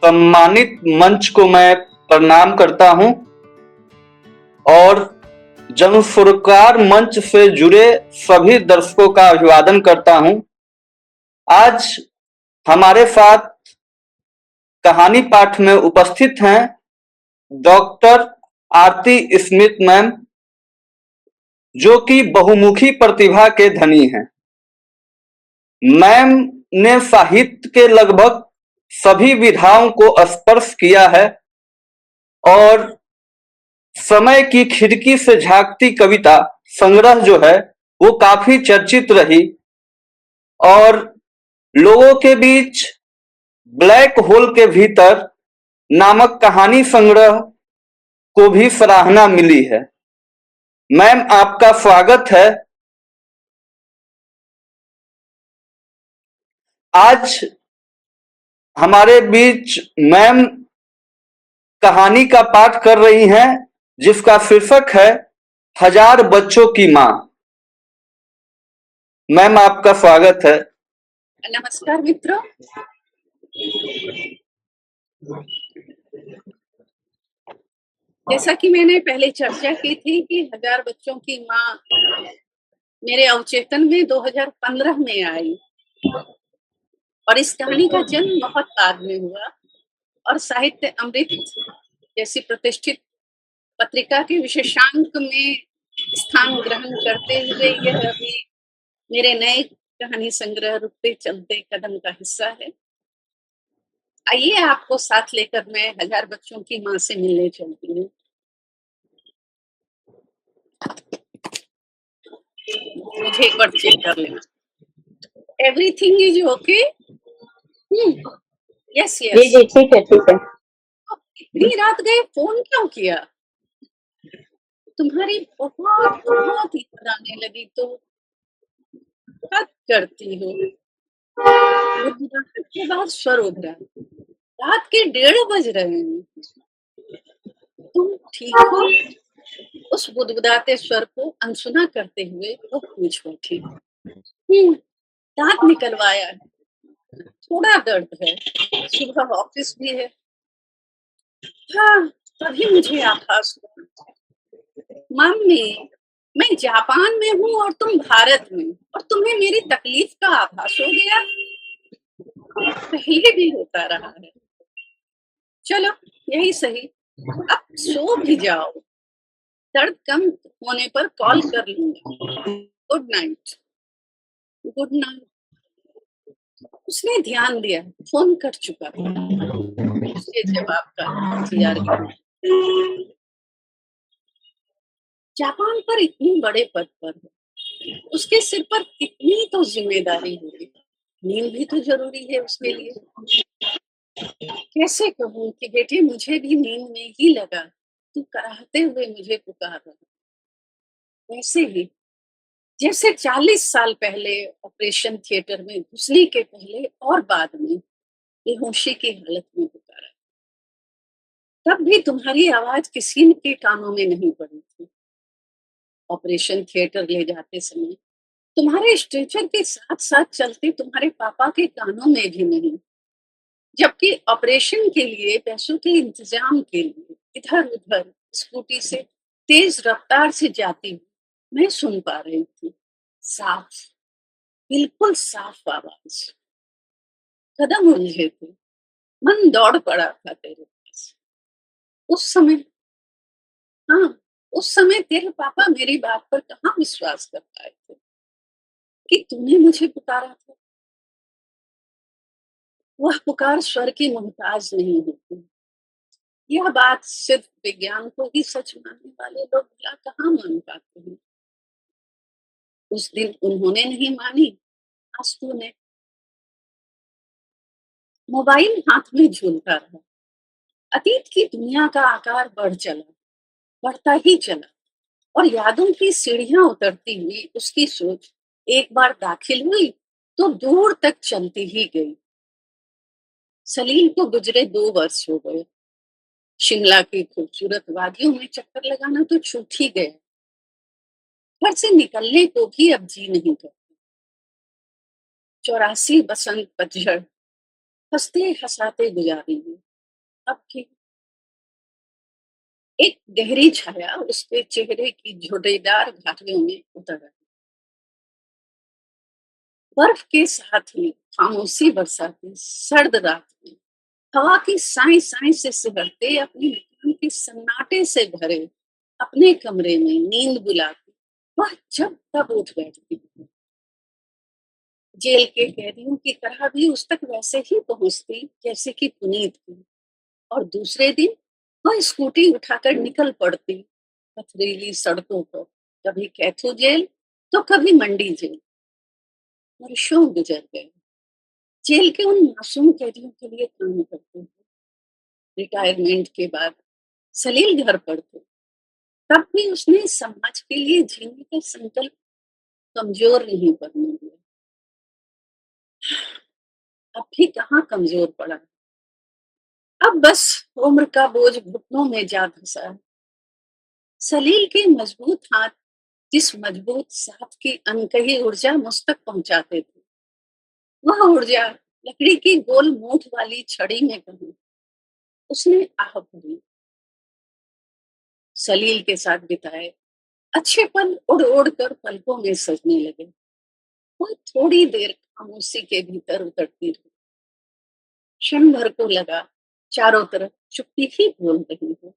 सम्मानित मंच को मैं प्रणाम करता हूं और जनसुरकार मंच से जुड़े सभी दर्शकों का अभिवादन करता हूं। आज हमारे साथ कहानी पाठ में उपस्थित हैं डॉक्टर आरती स्मिथ मैम, जो कि बहुमुखी प्रतिभा के धनी हैं। मैम ने साहित्य के लगभग सभी विधाओं को स्पर्श किया है और समय की खिड़की से झांकती कविता संग्रह जो है वो काफी चर्चित रही और लोगों के बीच ब्लैक होल के भीतर नामक कहानी संग्रह को भी सराहना मिली है। मैम, आपका स्वागत है। आज हमारे बीच मैम कहानी का पाठ कर रही हैं जिसका शीर्षक है हजार बच्चों की मां। मैम, आपका स्वागत है। नमस्कार मित्रों। जैसा कि मैंने पहले चर्चा की थी कि हजार बच्चों की मां मेरे अवचेतन में 2015 में आई और इस कहानी का जन्म बहुत बाद में हुआ और साहित्य अमृत जैसी प्रतिष्ठित पत्रिका के विशेषांक में स्थान ग्रहण करते हुए यह अभी मेरे नए कहानी संग्रह रुकते चलते कदम का हिस्सा है। आइए आपको साथ लेकर मैं हजार बच्चों की मां से मिलने चलती हूँ। मुझे एक बार चेक कर लेना। Everything is okay? यस जी यस। जी ठीक है ठीक है। इतनी रात गए फोन क्यों किया? तुम्हारी बहुत बहुत याद आने लगी तो हद करती हो। बुधवार के बाद स्वर उभरा। रात के 1:30 बज रहे हैं। तुम ठीक हो? उस बुदबुदाते स्वर को अनसुना करते हुए वो पूछ बैठी। दांत निकलवाया है, थोड़ा दर्द है, सुबह ऑफिस भी है। हाँ, तभी मुझे आभास हुआ। मम्मी, मैं जापान में हूँ और तुम भारत में, और तुम्हें मेरी तकलीफ का आभास हो गया। पहले भी होता रहा है। चलो यही सही, अब सो भी जाओ। दर्द कम होने पर कॉल कर लूंगा। Good night. Good night. उसने ध्यान दिया, फोन कट चुका था। उसके जवाब का इंतजार किया। जापान पर इतने बड़े पद पर है, उसके सिर पर कितनी तो जिम्मेदारी होगी। नींद भी तो जरूरी है उसके लिए। कैसे कहूँ कि बेटे मुझे भी नींद में ही लगा तू कराहते हुए मुझे पुकार रहा। वैसे ही जैसे 40 साल पहले ऑपरेशन थिएटर में घुसने के पहले और बाद में बेहोशी की हालत में पुकारा। तब भी तुम्हारी आवाज किसी के कानों में नहीं पड़ी थी। ऑपरेशन थिएटर ले जाते समय तुम्हारे स्ट्रेचर के साथ साथ चलते तुम्हारे पापा के कानों में भी नहीं। जबकि ऑपरेशन के लिए पैसों के इंतजाम के लिए इधर उधर स्कूटी से तेज रफ्तार से जाती हूँ, मैं सुन पा रही थी। साफ, बिल्कुल साफ आवाज। कदम उलझे थे, मन दौड़ पड़ा था तेरे पास। उस समय, हाँ, उस समय तेरे पापा मेरी बात पर कहाँ विश्वास कर पाए थे कि तूने मुझे पुकारा था। वह पुकार स्वर की मोहताज नहीं होती। यह बात सिर्फ विज्ञान को ही सच मानने वाले लोग भला कहाँ मान पाते हैं। उस दिन उन्होंने नहीं मानी, आज तूने। मोबाइल हाथ में झूलता रहा। अतीत की दुनिया का आकार बढ़ चला, बढ़ता ही चला, और यादों की सीढ़ियां उतरती हुई उसकी सोच एक बार दाखिल हुई तो दूर तक चलती ही गई। सलील को गुजरे 2 वर्ष हो गए। शिमला की खूबसूरत वादियों में चक्कर लगाना तो छूट ही गया। घर से निकलने को भी अब जी नहीं करता। 84 बसंत पतझड़ हंसते हंसाते गुजारेंगे। अब भी एक गहरी छाया उसके चेहरे की झुर्रीदार घाटियों में उतर आई। बर्फ के साथ ही खामोशी बरसाती सर्द रात में हवा की साई साई से सिहरते अपने मकान के सन्नाटे से भरे अपने कमरे में नींद बुलाती वह जब तब उठ बैठती। जेल के कैदियों की तरह भी उस तक वैसे ही पहुंचती जैसे कि पुनीत थी। और दूसरे दिन वह स्कूटी उठाकर निकल पड़ती पथरीली सड़कों पर, कभी कैथू जेल तो कभी मंडी जेल। वर्षों गुजर गए। जेल के उन मासूम कैदियों के लिए काम करते हुए रिटायरमेंट के बाद सलील घर पर थे, तब भी उसने समाज के लिए जीने का संकल्प कमजोर नहीं पड़ने दिया। अब भी कहाँ कमजोर पड़ा। अब बस उम्र का बोझ घुटनों में जा धंसा है। सलील के मजबूत हाथ जिस मजबूत साथ की अनकही ऊर्जा मुझ तक पहुंचाते थे, वह ऊर्जा लकड़ी की गोल मूठ वाली छड़ी में कहीं उसने आह भरी। सलील के साथ बिताए अच्छे पल उड़ उड़ कर पलकों में सजने लगे। वह थोड़ी देर खामोशी के भीतर उतरती रही। क्षण भर को लगा चारों तरफ चुप्पी ही बोल रही हो।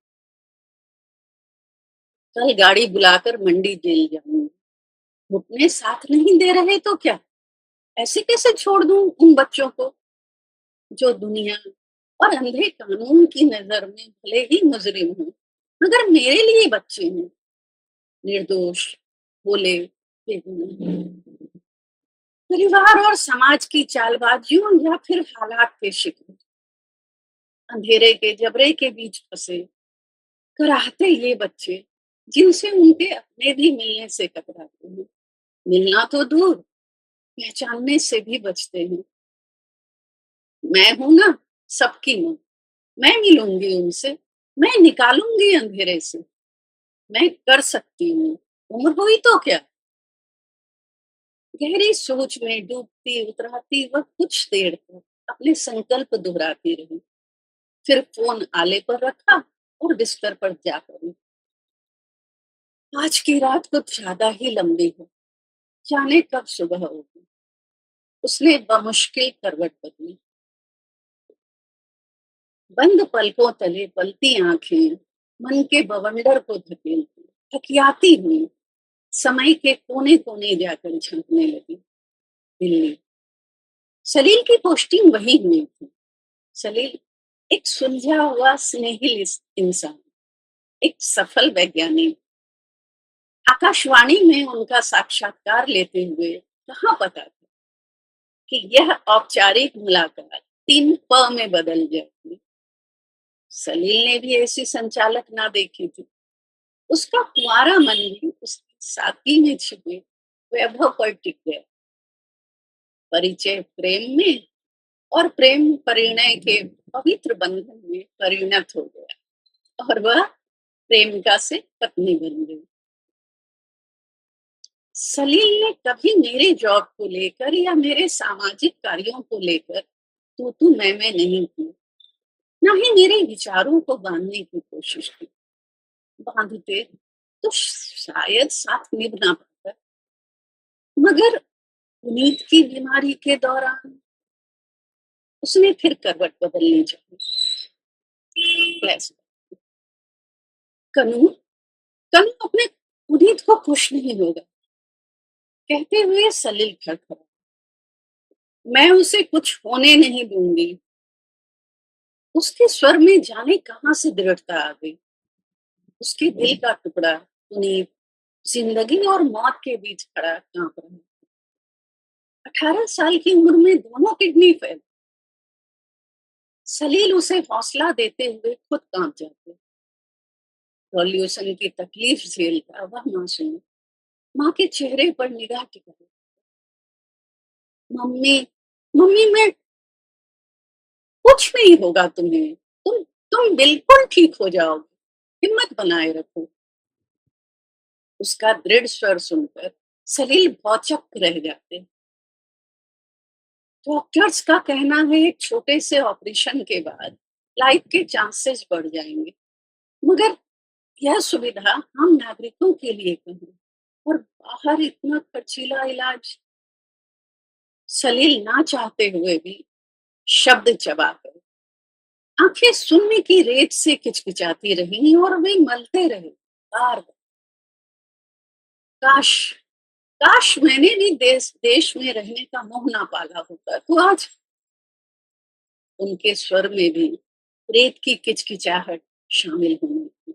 कल गाड़ी बुलाकर मंडी जेल जाऊंगी। घुटने साथ नहीं दे रहे तो क्या, ऐसे कैसे छोड़ दूं उन बच्चों को जो दुनिया और अंधे कानून की नजर में भले ही मुजरिम हूं, मगर मेरे लिए बच्चे हैं, निर्दोष, भोले, बेगुनाह। परिवार और समाज की चालबाजियों या फिर हालात के शिकार अंधेरे के जबरे के बीच फंसे कराहते ये बच्चे जिनसे उनके अपने भी मिलने से कतराते हैं। मिलना तो दूर, पहचानने से भी बचते हैं। मैं हूं ना सबकी मां, मैं मिलूंगी उनसे, मैं निकालूंगी अंधेरे से, मैं कर सकती हूँ, उम्र हुई तो क्या। गहरी सोच में डूबती उतराती वह कुछ देर तक अपने संकल्प दोहराती रही। फिर फोन आले पर रखा और बिस्तर पर जा पड़ी। आज की रात कुछ ज्यादा ही लंबी है, जाने कब सुबह होगी। उसने बमुश्किल करवट बदली। बंद पलकों तले पलती आंखें मन के बवंडर को धकेलती थकियाती हुई समय के कोने कोने जाकर झांकने लगी। दिल्ली। सलील की पोस्टिंग वही हुई थी। सलील एक सुलझा हुआ स्नेहिल इंसान, एक सफल वैज्ञानिक। आकाशवाणी में उनका साक्षात्कार लेते हुए कहाँ पता था कि यह औपचारिक मुलाकात 3 प में बदल जाएगी। सलील ने भी ऐसी संचालक ना देखी थी। उसका कुंवारा मन भी उसकी सादगी में छिपे वैभव पर टिक गया। परिचय प्रेम में और प्रेम परिणय के पवित्र बंधन में परिणत हो गया और वह प्रेमिका से पत्नी बन गई। सलील ने कभी मेरे जॉब को लेकर या मेरे सामाजिक कार्यों को लेकर तू मैं नहीं की, ना ही मेरे विचारों को बांधने की कोशिश की। बांधते तो शायद साथ निभ ना पाता, मगर पुनीत की बीमारी के दौरान उसने फिर करवट बदलनी चाहिए। कनू कनू अपने पुनीत को खुश नहीं होगा, कहते हुए सलील खड़ा। मैं उसे कुछ होने नहीं दूंगी। उसके स्वर में जाने कहां से दृढ़ता आ गई। उसके दिल का टुकड़ा पुनीत जिंदगी और मौत के बीच खड़ा कांप रहा। 18 साल की उम्र में दोनों किडनी फेल। सलील उसे हौसला देते हुए खुद कांप जाते। सॉल्यूशन की तकलीफ झेलता वह मासूम माँ के चेहरे पर निगाह टिका। मम्मी, मम्मी मैं कुछ नहीं होगा तुम्हें, तुम बिल्कुल ठीक हो जाओगे, हिम्मत बनाए रखो। उसका दृढ़ स्वर सुनकर सलील भौचक रह जाते। डॉक्टर्स का कहना है एक छोटे से ऑपरेशन के बाद लाइफ के चांसेस बढ़ जाएंगे। मगर यह सुविधा हम नागरिकों के लिए कहीं, और बाहर इतना खर्चीला इलाज। सलील ना चाहते हुए भी शब्द चबा गए। आंखें सुनने की रेत से किचकिचाती रही और वे मलते रहे बार बार। काश, काश मैंने भी देश देश में रहने का मोह ना पाला होता, तो आज। उनके स्वर में भी रेत की किचकिचाहट शामिल होनी थी।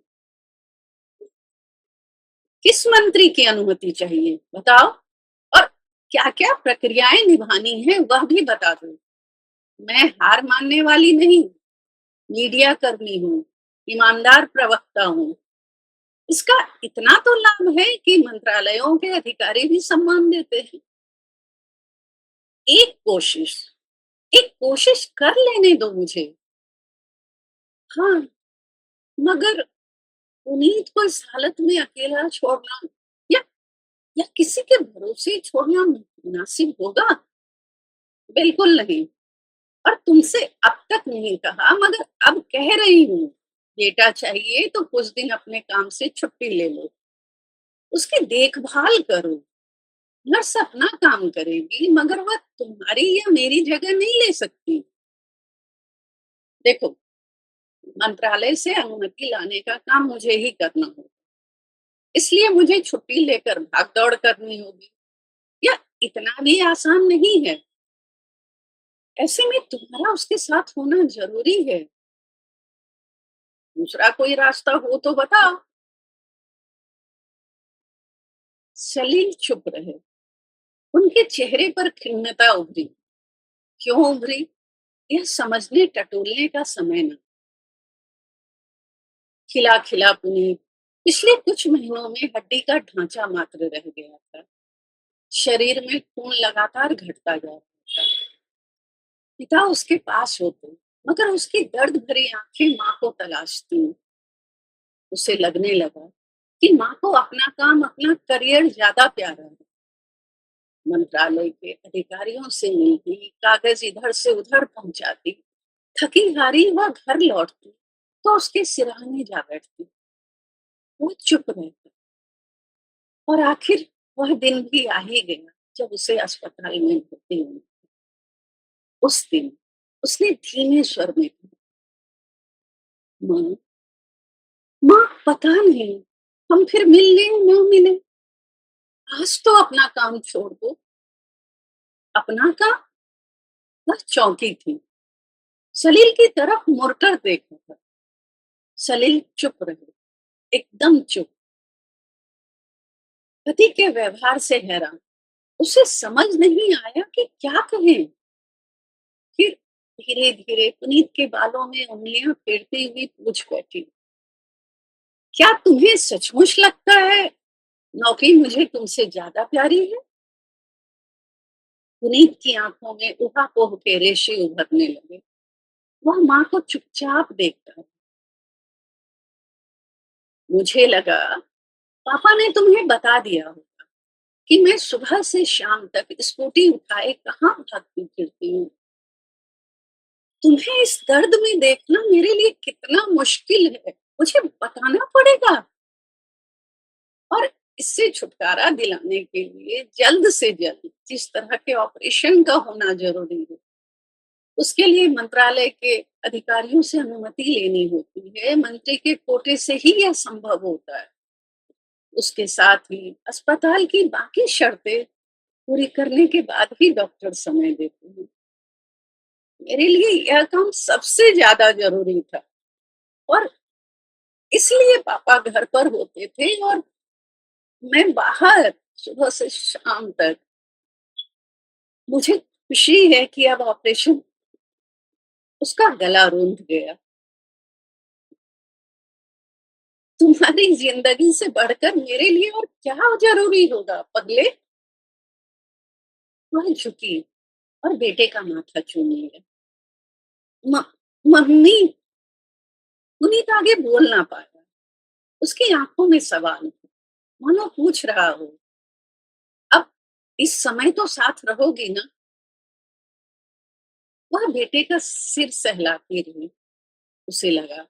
किस मंत्री की अनुमति चाहिए बताओ, और क्या क्या प्रक्रियाएं निभानी है वह भी बता दो। मैं हार मानने वाली नहीं, मीडिया कर्मी हूँ, ईमानदार प्रवक्ता हूँ। इसका इतना तो लाभ है कि मंत्रालयों के अधिकारी भी सम्मान देते हैं। एक कोशिश, एक कोशिश कर लेने दो मुझे। हाँ, मगर पुनीत को इस हालत में अकेला छोड़ना, या या किसी के भरोसे छोड़ना मुनासिब होगा? बिल्कुल नहीं। और तुमसे अब तक नहीं कहा, मगर अब कह रही हूँ। बेटा चाहिए तो कुछ दिन अपने काम से छुट्टी ले लो, उसकी देखभाल करो। नर्स अपना काम करेगी, मगर वह तुम्हारी या मेरी जगह नहीं ले सकती। देखो, मंत्रालय से अनुमति लाने का काम मुझे ही करना होगा, इसलिए मुझे छुट्टी लेकर भाग दौड़ करनी होगी। या इतना भी आसान नहीं है। ऐसे में तुम्हारा उसके साथ होना जरूरी है। दूसरा कोई रास्ता हो तो बताओ। सलील चुप रहे। उनके चेहरे पर खिन्नता उभरी। क्यों उभरी, यह समझने टटोलने का समय न। खिला खिला पुनीत पिछले कुछ महीनों में हड्डी का ढांचा मात्र रह गया था। शरीर में खून लगातार घटता जा रहा था। पिता उसके पास होते, मगर उसकी दर्द भरी आंखें माँ को तलाशती। उसे लगने लगा कि माँ को अपना काम, अपना करियर ज्यादा प्यारा है। मंत्रालय के अधिकारियों से मिलती, कागज इधर से उधर पहुंचाती, थकी हारी वह घर लौटती तो उसके सिरहाने जा बैठती। वो चुप रहता, और आखिर वह दिन भी आ ही गया जब उसे अस्पताल में भर्ती हुई। उस दिन उसने धीमे स्वर में कहा, माँ, माँ, पता नहीं हम फिर मिलने न मिले। आज तो अपना काम छोड़ दो। अपना काम? वह चौंकी थी। सलील की तरफ मुड़कर देखा था। सलील चुप रहे, एकदम चुप। पति के व्यवहार से हैरान, उसे समझ नहीं आया कि क्या कहे। फिर धीरे धीरे पुनीत के बालों में उंगलियां फेरती हुई पूछ बैठी, क्या तुम्हें सचमुच लगता है नौकरी मुझे तुमसे ज्यादा प्यारी है? पुनीत की आंखों में ऊहापोह के रेशे उभरने लगे। वह माँ को चुपचाप देखता है। मुझे लगा पापा ने तुम्हें बता दिया होगा कि मैं सुबह से शाम तक स्कूटी उठाए कहाँ भागती फिरती हूँ। तुम्हें इस दर्द में देखना मेरे लिए कितना मुश्किल है, मुझे बताना पड़ेगा। और इससे छुटकारा दिलाने के लिए जल्द से जल्द जिस तरह के ऑपरेशन का होना जरूरी है, उसके लिए मंत्रालय के अधिकारियों से अनुमति लेनी होती है। मंत्री के कोटे से ही यह संभव होता है। उसके साथ ही अस्पताल की बाकी शर्तें पूरी करने के बाद ही डॉक्टर समय देते हैं। मेरे लिए यह काम सबसे ज्यादा जरूरी था, और इसलिए पापा घर पर होते थे और मैं बाहर सुबह से शाम तक। मुझे खुशी है कि अब ऑपरेशन उसका गला रूंध गया। तुम्हारी जिंदगी से बढ़कर मेरे लिए और क्या जरूरी होगा पगले? वह झुकी और बेटे का माथा चूम लिया। मम्मी। पुनीत आगे बोल ना पाया। उसकी आंखों में सवाल था, मानो पूछ रहा हो, अब इस समय तो साथ रहोगी ना? वह बेटे का सिर सहलाती रही। उसे लगा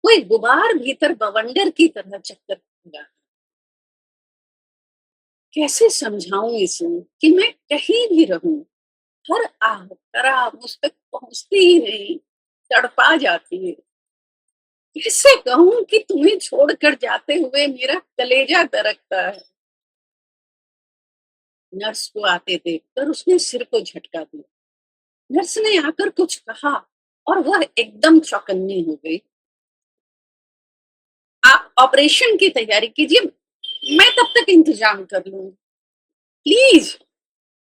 कोई गुबार भीतर बवंडर की तरह चक्कर लगा। कैसे समझाऊं इसे कि मैं कहीं भी रहूं, हर आह तराह मुझ तक पहुंचती ही नहीं, तड़पा जाती है। कैसे कहूं कि तुम्हें छोड़कर जाते हुए मेरा कलेजा दरकता है। नर्स को आते देखकर उसने सिर को झटका दिया। नर्स ने आकर कुछ कहा और वह एकदम चौकन्नी हो गई। आप ऑपरेशन की तैयारी कीजिए, मैं तब तक इंतजाम कर लूंगी, प्लीज,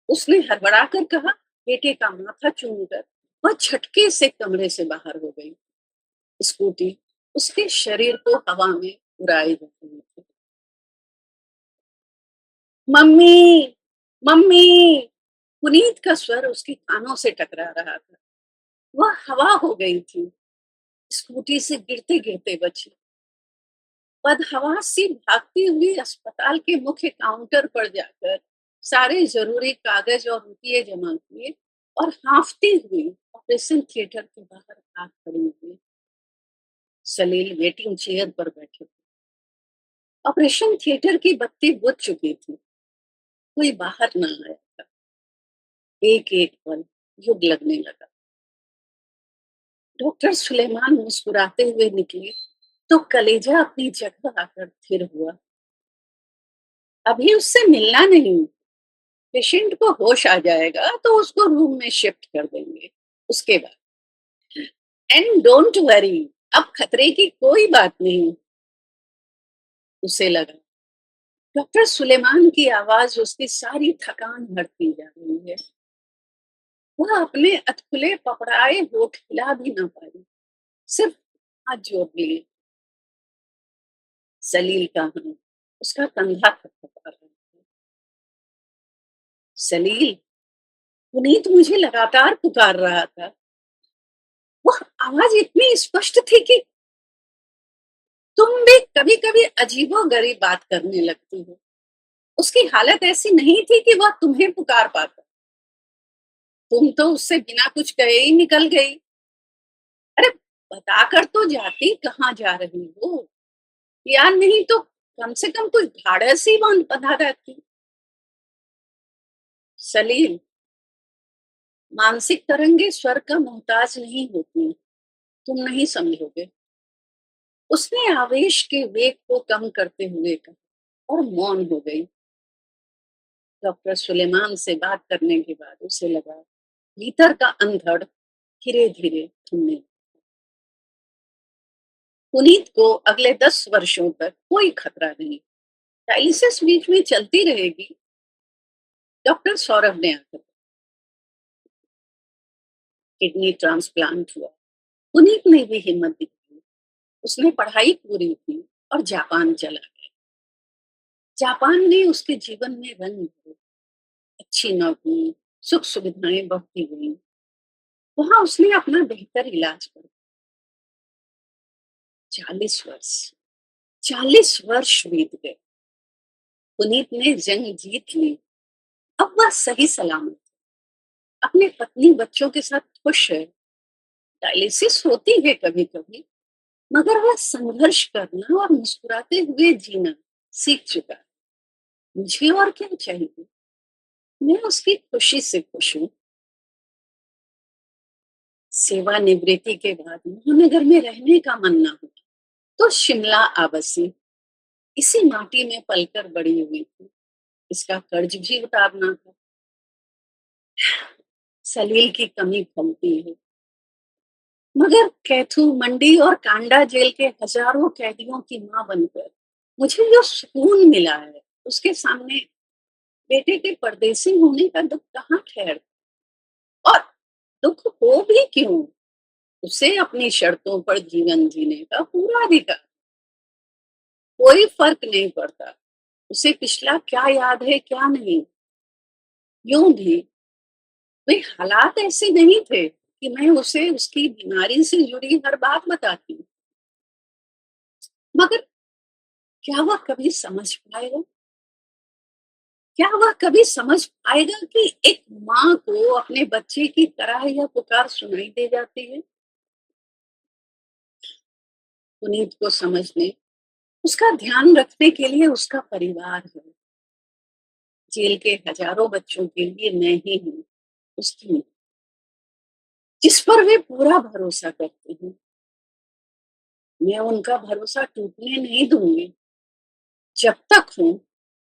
उसने हड़बड़ाकर कहा। बेटे का माथा चूमकर वह झटके से कमरे से बाहर हो गई। स्कूटी उसके शरीर को हवा में उड़ाए रही थी। मम्मी, मम्मी, पुनीत का स्वर उसके कानों से टकरा रहा था। वह हवा हो गई थी, स्कूटी से गिरते गिरते बची। बदहवास सी भागती हुई अस्पताल के मुख्य काउंटर पर जाकर सारे जरूरी कागज और रुपये जमा किए और हांफती हुई ऑपरेशन थिएटर के बाहर भाग खड़ी हुई। सलील वेटिंग चेयर पर बैठे थे। ऑपरेशन थिएटर की बत्ती बुझ चुकी थी, कोई बाहर ना आया था। एक एक पल युग लगने लगा। डॉक्टर सुलेमान मुस्कुराते हुए निकले तो कलेजा अपनी जगह आकर थिर हुआ। अभी उससे मिलना नहीं, पेशेंट को होश आ जाएगा तो उसको रूम में शिफ्ट कर देंगे, उसके बाद। एंड डोंट वरी, अब खतरे की कोई बात नहीं, उसे लगा। डॉक्टर सुलेमान की आवाज उसकी सारी थकान हटती जा रही है। वह अपने अधखुले पकड़ाए होठ हिला भी ना पाई, सिर्फ हाथ जोड़ लिए। सलील का हाथ उसका कंधा थपथपा रहा था। सलील, पुनीत मुझे लगातार पुकार रहा था। वह आवाज इतनी स्पष्ट थी कि तुम भी कभी कभी अजीबोगरीब बात करने लगती हो। उसकी हालत ऐसी नहीं थी कि वह तुम्हें पुकार पाता। तुम तो उससे बिना कुछ कहे ही निकल गई। अरे, बताकर तो जाती कहाँ जा रही हो, या नहीं तो कम से कम कुछ ढाढ़स ही बंधा रहती। सलील, मानसिक तरंगे स्वर का मोहताज नहीं होती, तुम नहीं समझोगे, उसने आवेश के वेग को कम करते हुए कहा और मौन हो गई। डॉक्टर सुलेमान से बात करने के बाद उसे लगा भीतर का अंधड़ धीरे धीरे थमने लगा। पुनीत को अगले 10 वर्षों तक कोई खतरा नहीं, डायलिसिस बीच में चलती रहेगी। डॉक्टर सौरभ ने आकर किडनी ट्रांसप्लांट हुआ। पुनीत ने भी हिम्मत दिखाई, उसने पढ़ाई पूरी की और जापान चला गया। जापान ने उसके जीवन में रंग भरे, अच्छी नौकरी, सुख सुविधाएं बढ़ती गई। वहां उसने अपना बेहतर इलाज कर। 40 वर्ष, 40 वर्ष बीत गए। पुनीत ने जंग जीत ली, अब वह सही सलामत अपने पत्नी बच्चों के साथ खुश है। डायलिसिस होती है कभी कभी, मगर वह संघर्ष करना और मुस्कुराते हुए जीना सीख चुका है। मुझे और क्या चाहिए, मैं उसकी खुशी से खुश हूँ। सेवानिवृत्ति के बाद महानगर में रहने का मन न हुआ तो शिमला आ बसी। इसी माटी में पलकर बड़ी हुई थी, इसका कर्ज भी उतारना था। सलील की कमी खलती है, मगर कैथू मंडी और कांडा जेल के हजारों कैदियों की मां बनकर मुझे जो सुकून मिला है, उसके सामने बेटे के परदेसी होने का दुख कहाँ ठहर। और दुख हो भी क्यों, उसे अपनी शर्तों पर जीवन जीने का पूरा अधिकार। कोई फर्क नहीं पड़ता उसे पिछला क्या याद है क्या नहीं। यूं भी वे हालात ऐसे नहीं थे कि मैं उसे उसकी बीमारी से जुड़ी हर बात बताती। मगर क्या वह कभी समझ पाएगा, क्या वह कभी समझ पाएगा कि एक माँ को अपने बच्चे की तरह यह पुकार सुनाई दे जाती है। पुनीत को समझने, उसका ध्यान रखने के लिए उसका परिवार है। जेल के हजारों बच्चों के लिए मैं ही हूँ, उसकी नहीं, जिस पर वे पूरा भरोसा करते हैं। मैं उनका भरोसा टूटने नहीं दूंगी। जब तक हूँ,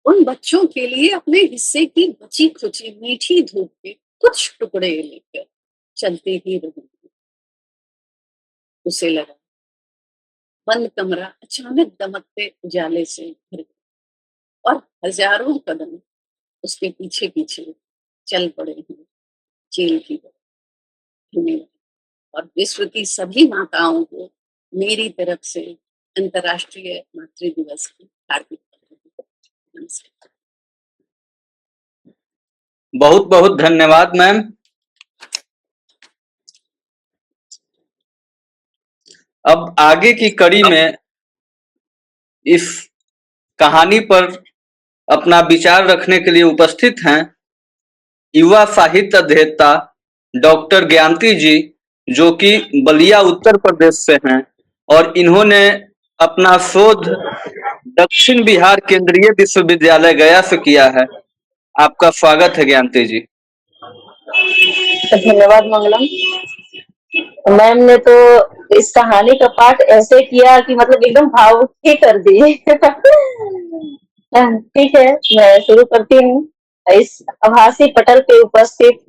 उन बच्चों के लिए अपने हिस्से की बची खुची मीठी धूप के कुछ टुकड़े लेकर चलते ही रहूंगी। उसे लगा बंद कमरा अचानक दमकते उजाले से भर गया और हजारों कदम उसके पीछे पीछे चल पड़े हैं जेल की तरफ। और विश्व की सभी माताओं को मेरी तरफ से अंतर्राष्ट्रीय मातृ दिवस की हार्दिक नमस्कार। बहुत बहुत धन्यवाद मैम। अब आगे की कड़ी में इस कहानी पर अपना विचार रखने के लिए उपस्थित हैं युवा साहित्य अध्येता डॉक्टर ज्ञानती जी, जो कि बलिया उत्तर प्रदेश से हैं और इन्होंने अपना शोध दक्षिण बिहार केंद्रीय विश्वविद्यालय गया से किया है। आपका स्वागत है ज्ञानती जी। धन्यवाद मंगलम। मैम ने तो इस कहानी का पाठ ऐसे किया कि मतलब एकदम भावुक ही कर दिए। ठीक है, मैं शुरू करती हूँ। इस आभासी पटल पे उपस्थित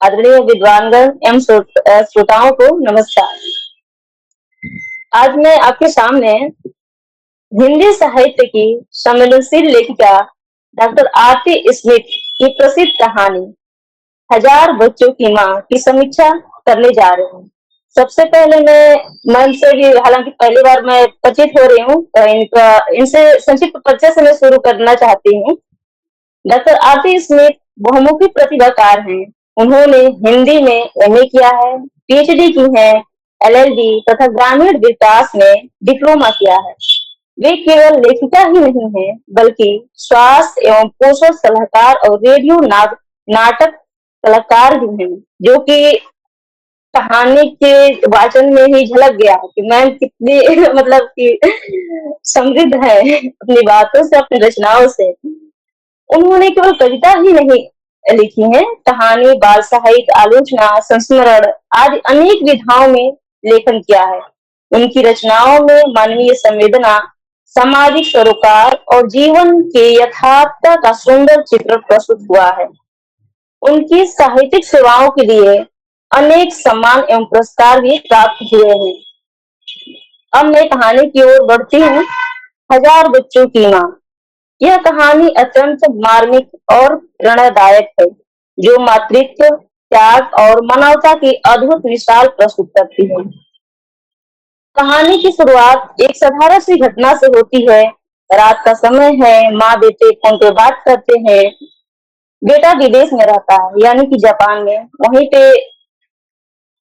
आदरणीय विद्वानगण एवं श्रोताओं को नमस्कार। आज मैं आपके सामने हिंदी साहित्य की संवेदनशील लेखिका डॉक्टर आरती स्मिथ की प्रसिद्ध कहानी हजार बच्चों की माँ की समीक्षा करने जा रहे हूँ। सबसे पहले मैं इनसे भी, हालांकि पहली बार मैं परिचित हो रही हूँ, इनसे संक्षिप्त परिचय से मैं शुरू करना चाहती हूँ। डॉक्टर आरती स्मिथ बहुमुखी प्रतिभाकार हैं। उन्होंने हिंदी में एमए किया है, पीएचडी की है, एलएलबी तथा ग्रामीण विकास में डिप्लोमा किया है। वे केवल लेखिका ही नहीं है, बल्कि स्वास्थ्य एवं पोषण सलाहकार और रेडियो नाटक कलाकार भी हैं, जो कि कहानी के वाचन में ही झलक गया कि मैम कितनी मतलब कि समृद्ध है अपनी बातों से, अपनी रचनाओं से। उन्होंने केवल कविता ही नहीं लिखी है, कहानी, बाल साहित्य, आलोचना, संस्मरण आदि अनेक विधाओं में लेखन किया है। उनकी रचनाओं में मानवीय संवेदना, सामाजिक सरोकार और जीवन के यथार्थता का सुंदर चित्र प्रस्तुत हुआ है। उनकी साहित्यिक सेवाओं के लिए अनेक सम्मान एवं पुरस्कार भी प्राप्त हुए हैं। अब मैं कहानी की ओर बढ़ती हूँ। हजार बच्चों की माँ। यह कहानी अत्यंत मार्मिक और प्रेरणादायक है, जो मातृत्व, त्याग और मानवता की अद्भुत मिसाल प्रस्तुत करती है। कहानी की शुरुआत एक साधारण सी घटना से होती है। रात का समय है, माँ बेटे फोन पे बात करते हैं। बेटा विदेश में रहता है, यानी कि जापान में, वहीं पे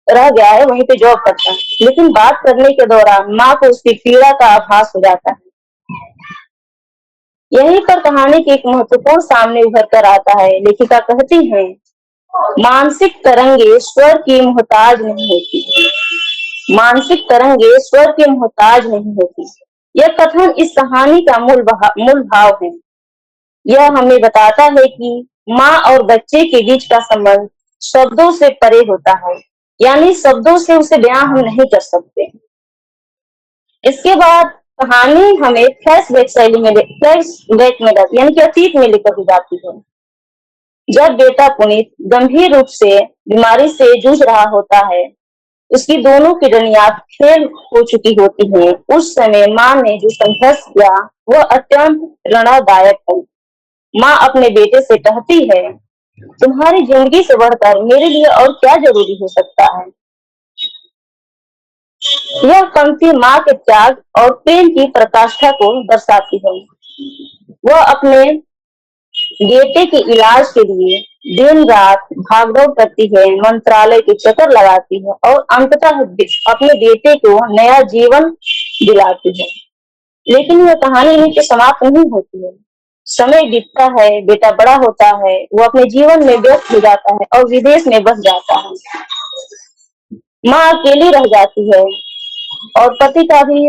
रह गया है, वहीं पे जॉब करता है। लेकिन बात करने के दौरान माँ को उसकी पीड़ा का आभास हो जाता है। यहीं पर कहानी की एक महत्वपूर्ण सामने उभर कर आता है। लेखिका कहती है, मानसिक तरंगे स्वर की मोहताज नहीं होती। मानसिक तरंगे स्वर की मोहताज नहीं होती। यह कथन इस कहानी का मूल भाव है। यह हमें बताता है कि माँ और बच्चे के बीच का संबंध शब्दों से परे होता है, यानी शब्दों से उसे बयां हम नहीं कर सकते। इसके बाद कहानी हमें फ्लैशबैक शैली में यानी कि अतीत में लेकर दी जाती है। जब बेटा पुनीत गंभीर रूप से बीमारी से जूझ रहा होता है, उसकी दोनों किडनियां फेल हो चुकी होती हैं, उस समय माँ ने जो संघर्ष किया वह अत्यंत प्रेरणादायक है। माँ अपने बेटे से कहती है, तुम्हारी जिंदगी से बढ़कर मेरे लिए और क्या जरूरी हो सकता है। यह पंक्ति माँ के त्याग और प्रेम की प्रकाष्ठा को दर्शाती है। वह अपने बेटे के इलाज के लिए दिन रात भागदौड़ करती है, मंत्रालय के चक्कर लगाती है और अंततः अपने बेटे को नया जीवन दिलाती है। लेकिन यह कहानी यहीं पे समाप्त नहीं होती है। समय बीतता है, बेटा बड़ा होता है, वो अपने जीवन में व्यस्त हो जाता है और विदेश में बस जाता है। माँ अकेली रह जाती है। और पति का भी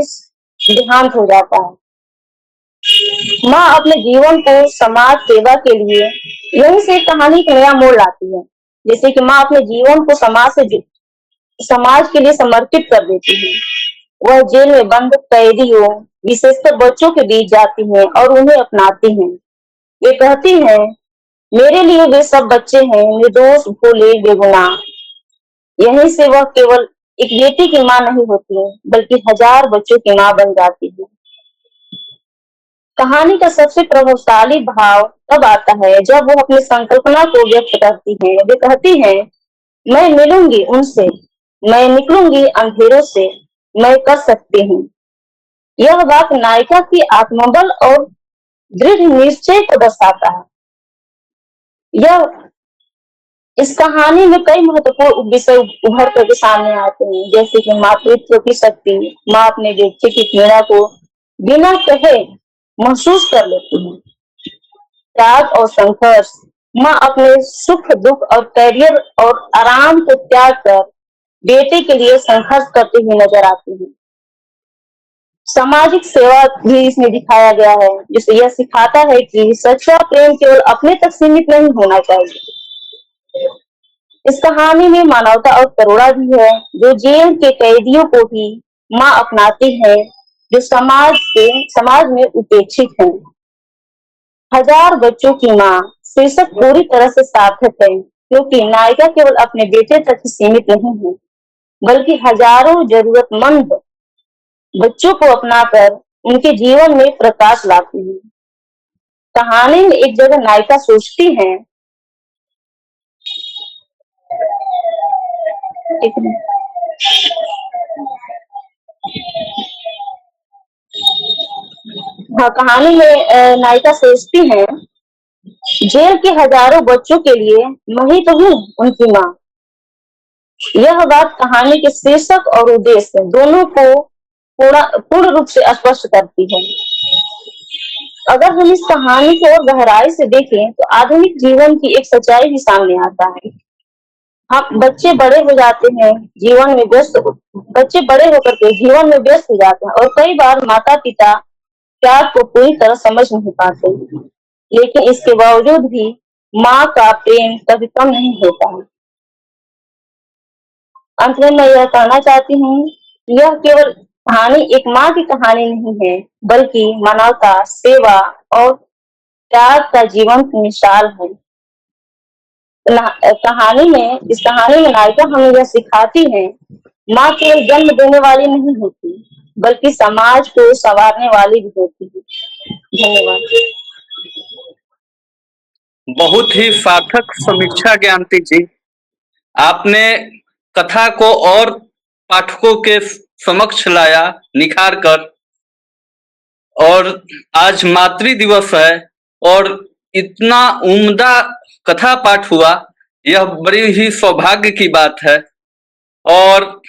देहांत हो जाता है। माँ अपने जीवन को समाज सेवा के लिए यहीं से कहानी एक नया मोड़ लाती है। जैसे कि माँ अपने जीवन को समाज के लिए समर्पित कर देती है। वह जेल में बंद कैदियों, विशेषकर बच्चों के बीच जाती है और उन्हें अपनाती है। वे कहती है, मेरे लिए वे सब बच्चे हैं, निर्दोष, भोले, बेगुनाह। यहीं से वह केवल एक बेटी की माँ नहीं होती, बल्कि हजार बच्चों की माँ बन जाती है। कहानी का सबसे प्रभावशाली भाव तब आता है जब वो अपनी संकल्पना को व्यक्त करती है। वे कहती है, मैं मिलूंगी उनसे, मैं निकलूंगी अंधेरों से, मैं कर सकती हूँ। यह बात नायिका की आत्मबल और दृढ़ निश्चय को दर्शाता है। यह इस कहानी में कई महत्वपूर्ण विषय उभर कर सामने आते हैं, जैसे कि मातृत्व की शक्ति। माँ अपने बच्चे की पीड़ा को बिना कहे महसूस कर लेती है। त्याग और संघर्ष। माँ अपने सुख दुख और करियर और आराम को त्याग कर बेटे के लिए संघर्ष करती हुई नजर आती है। सामाजिक सेवा भी इसमें दिखाया गया है, जिससे यह सिखाता है कि सच्चा प्रेम केवल अपने तक सीमित नहीं होना चाहिए। इस कहानी में मानवता और करुणा भी है, जो जेल के कैदियों को भी माँ अपनाती है, जो समाज में उपेक्षित है। हजार बच्चों की माँ शीर्षक पूरी तरह से सार्थक है, क्योंकि नायिका केवल अपने बेटे तक ही सीमित नहीं है, बल्कि हजारों जरूरतमंद बच्चों को अपनाकर उनके जीवन में प्रकाश लाती है। कहानी में एक जगह नायिका सोचती है, एक मिनट। हाँ, कहानी में नायिका सोचती है, जेल के हजारों बच्चों के लिए मैं ही तो हूँ उनकी माँ। यह बात कहानी के शीर्षक और उद्देश्य दोनों को पूर्ण रूप से स्पष्ट करती है। अगर हम इस कहानी को और गहराई से देखें तो आधुनिक जीवन की एक सच्चाई भी सामने आता है। हम बच्चे बड़े हो जाते हैं, बच्चे बड़े होकर के जीवन में व्यस्त हो जाते हैं, और कई बार माता पिता प्यार को पूरी तरह समझ नहीं पाते। लेकिन इसके बावजूद भी माँ का प्रेम कभी कम नहीं होता है। अंत में मैं यह कहना चाहती हूँ, यह केवल कहानी एक माँ की कहानी नहीं है, बल्कि मानवता, सेवा और त्याग का जीवन की मिसाल है। इस कहानी में नायिका हमें यह सिखाती है, माँ केवल जन्म देने वाली नहीं होती, बल्कि समाज को संवारने वाली भी होती है। धन्यवाद। बहुत ही सार्थक समीक्षा ज्ञानती जी। आपने कथा को और पाठकों के समक्ष लाया निखार कर। और आज मातृ दिवस है और इतना उम्दा कथा पाठ हुआ, यह बड़ी ही सौभाग्य की बात है। और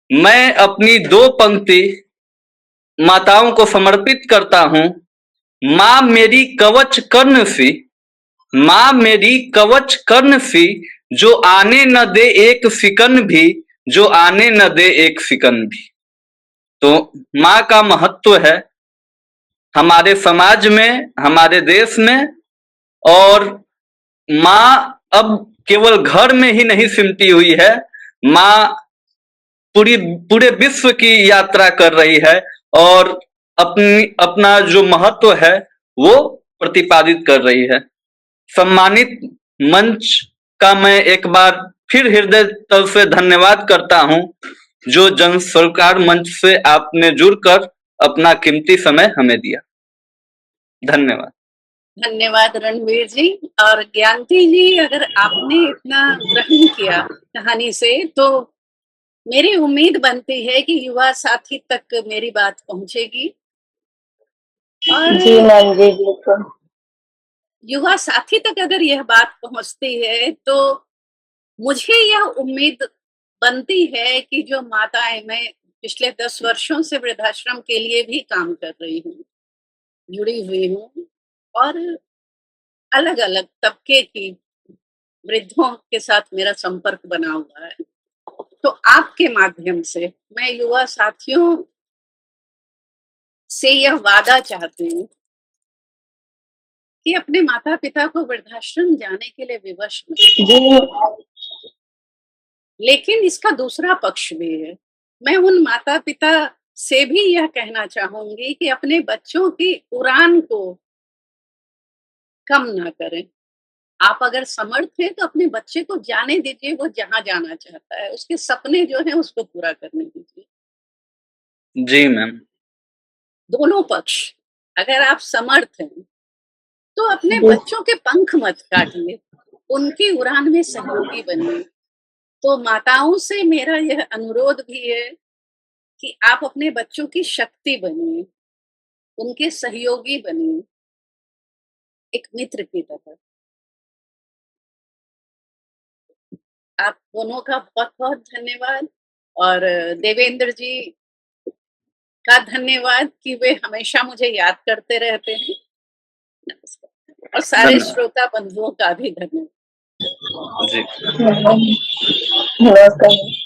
मैं अपनी दो पंक्ति माताओं को समर्पित करता हूँ। माँ मेरी कवच कर्ण सी, माँ मेरी कवच कर्ण सी, जो आने न दे एक सिकन भी, जो आने न दे एक सिकन भी। तो माँ का महत्व है हमारे समाज में, हमारे देश में। और माँ अब केवल घर में ही नहीं सिमटी हुई है, माँ पूरे विश्व की यात्रा कर रही है और अपना जो महत्व है वो प्रतिपादित कर रही है। सम्मानित मंच का मैं एक बार फिर हृदय तल से धन्यवाद करता हूं, जो जन सरकार मंच से आपने जुड़कर अपना कीमती समय हमें दिया। धन्यवाद। धन्यवाद रणवीर जी। और ज्ञानती जी, अगर आपने इतना ग्रहण किया कहानी से, तो मेरी उम्मीद बनती है कि युवा साथी तक मेरी बात पहुंचेगी। और जी मैम, जी बिल्कुल। युवा साथी तक अगर यह बात पहुंचती है तो मुझे यह उम्मीद बनती है कि जो माताएं, मैं पिछले 10 वर्षों से वृद्धाश्रम के लिए भी काम कर रही हूँ, जुड़ी हुई हूँ, और अलग अलग तबके की वृद्धों के साथ मेरा संपर्क बना हुआ है। तो आपके माध्यम से मैं युवा साथियों से यह वादा चाहती हूँ कि अपने माता पिता को वृद्धाश्रम जाने के लिए विवश मत कीजिए। जी लेकिन इसका दूसरा पक्ष भी है। मैं उन माता पिता से भी यह कहना चाहूंगी कि अपने बच्चों की उड़ान को कम ना करें। आप अगर समर्थ हैं तो अपने बच्चे को जाने दीजिए, वो जहां जाना चाहता है, उसके सपने जो है उसको पूरा करने दीजिए। जी मैम। दोनों पक्ष, अगर आप समर्थ हैं तो अपने जी बच्चों के पंख मत काटिए, उनकी उड़ान में सहयोगी बनिए। तो माताओं से मेरा यह अनुरोध भी है कि आप अपने बच्चों की शक्ति बनिए, उनके सहयोगी बनिए, एक मित्र की तरह। आप दोनों का बहुत-बहुत धन्यवाद और देवेंद्र जी का धन्यवाद कि वे हमेशा मुझे याद करते रहते हैं। नमस्कार। और सारे धन्यवाद श्रोता बंधुओं का भी धन्यवाद। जी। नमस्कार।